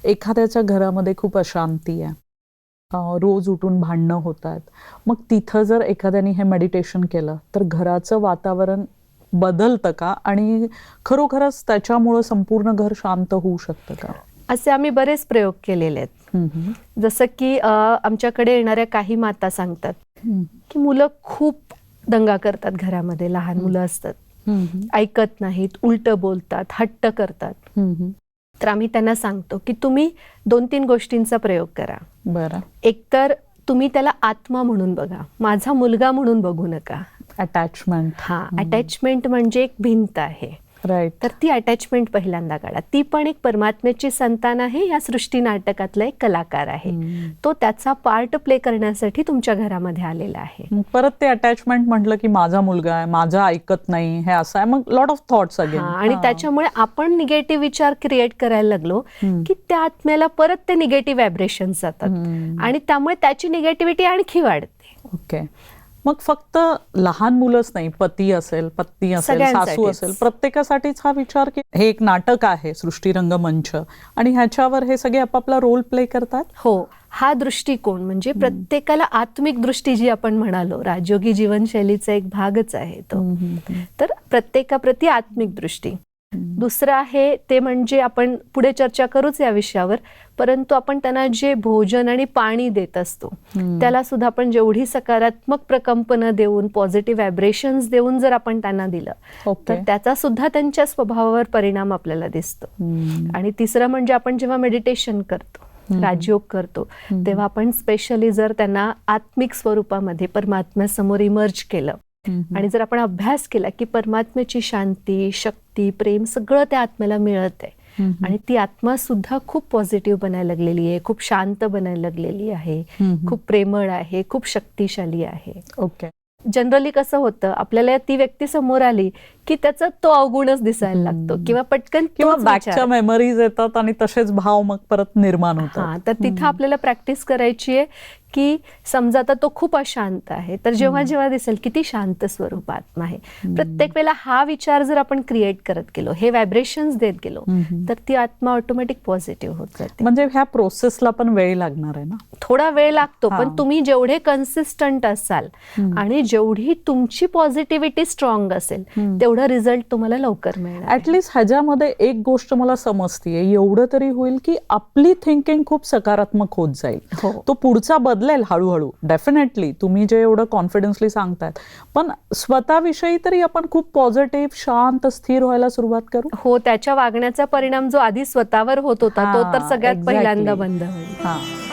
एखाद्याच्या घरामध्ये खूप अशांती आहे, रोज उठून भांडणं होतात, मग तिथं जर एखाद्याने हे मेडिटेशन केलं तर घराचं वातावरण बदलतं का आणि खरोखरच त्याच्यामुळं संपूर्ण घर शांत होऊ शकतं का? असे आम्ही बरेच प्रयोग केलेले आहेत. जसं की आमच्याकडे येणाऱ्या काही माता सांगतात की मुलं खूप दंगा करतात घरामध्ये, लहान मुलं असतात, ऐकत नाहीत, उलट बोलतात, हट्ट करतात. तर आम्ही त्यांना सांगतो की तुम्ही 2-3 गोष्टींचा प्रयोग करा. बरं. एकतर तुम्ही त्याला आत्मा म्हणून बघा, माझा मुलगा म्हणून बघू नका. अटॅचमेंट. अटॅचमेंट म्हणजे एक भिंत आहे. राईट. तर ती अटॅचमेंट पहिल्यांदा काढा. ती पण एक परमात्म्याची संतान आहे, या सृष्टी नाटकातला एक कलाकार आहे. तो त्याचा पार्ट प्ले करण्यासाठी तुमच्या घरामध्ये आलेला आहे. परत ते अटॅचमेंट म्हटलं की माझा मुलगा आहे, माझं ऐकत नाही, हे असं आहे, मग लॉट ऑफ थॉट्स अगेन. आणि त्याच्यामुळे आपण निगेटिव्ह विचार क्रिएट करायला लागलो की त्या आत्म्याला परत ते निगेटिव्ह व्हायब्रेशन्स जातात आणि त्यामुळे त्याची निगेटिव्हिटी आणखी वाढते. ओके. मग फक्त लहान मुलंच नाही, पती असेल, पत्नी असेल, सासू असेल, प्रत्येकासाठीच हा विचार की हे एक नाटक आहे सृष्टीरंग मंच आणि ह्याच्यावर हे सगळे आपापला रोल प्ले करतात. हो, हा दृष्टिकोन म्हणजे प्रत्येकाला आत्मिक दृष्टी जी आपण म्हणालो, राजयोगी जीवनशैलीचा एक भागच आहे तो. तर प्रत्येकाप्रती आत्मिक दृष्टी. दुसरं आहे ते म्हणजे आपण पुढे चर्चा करूच या विषयावर, परंतु आपण त्यांना जे भोजन आणि पाणी देत असतो त्याला सुद्धा आपण जेवढी सकारात्मक प्रकंपनं देऊन, पॉझिटिव्ह व्हायब्रेशन्स देऊन जर आपण त्यांना दिलं तर त्याचा सुद्धा त्यांच्या स्वभावावर परिणाम आपल्याला दिसतो. आणि तिसरं म्हणजे आपण जेव्हा मेडिटेशन करतो, राजयोग करतो, तेव्हा आपण स्पेशली जर त्यांना आत्मिक स्वरूपामध्ये परमात्म्यासमोर इमर्ज केलं आणि जर आपण अभ्यास केला की परमात्म्याची शांती, शक्ती, प्रेम सगळं त्या आत्म्याला मिळत आहे आणि ती आत्मा सुद्धा खूप पॉझिटिव्ह बनायला लागलेली आहे, खूप शांत बनायला लागलेली आहे, खूप प्रेमळ आहे, खूप शक्तिशाली आहे. ओके. जनरली कसं होतं, आपल्याला ती व्यक्ती समोर आली की त्याचा तो अवगुणच दिसायला लागतो किंवा पटकन किंवा बॅकच्या मेमरीज येतात आणि तसेच भाव मग परत निर्माण होतात. तर तिथं आपल्याला प्रॅक्टिस करायची आहे की समजा आता तो खूप अशांत आहे, तर जेव्हा जेव्हा दिसेल किती शांत स्वरूप आत्मा आहे, प्रत्येक वेळेला हा विचार जर आपण क्रिएट करत गेलो, हे व्हायब्रेशन्स देत गेलो, तर ती आत्मा ऑटोमॅटिक पॉझिटिव्ह होत जाते. म्हणजे ह्या प्रोसेसला पण वेळ लागणार आहे ना? थोडा वेळ लागतो, पण तुम्ही जेवढे कन्सिस्टंट असाल आणि जेवढी तुमची पॉझिटिव्हिटी स्ट्रॉंग असेल तेवढा रिझल्ट तुम्हाला लवकर मिळणार. ऍटलीस्ट ह्याच्यामध्ये एक गोष्ट मला समजतीये, एवढं तरी होईल की आपली थिंकिंग खूप सकारात्मक होत जाईल. तो पुढचा बदलेल हळूहळू. डेफिनेटली तुम्ही जे एवढं कॉन्फिडन्सली सांगतायत, पण स्वतःविषयी तरी आपण खूप पॉझिटिव्ह, शांत, स्थिर व्हायला सुरुवात करू. हो, त्याच्या वागण्याचा परिणाम जो आधी स्वतःवर होत होता तो तर सगळ्यात पहिल्यांदा बंद होईल.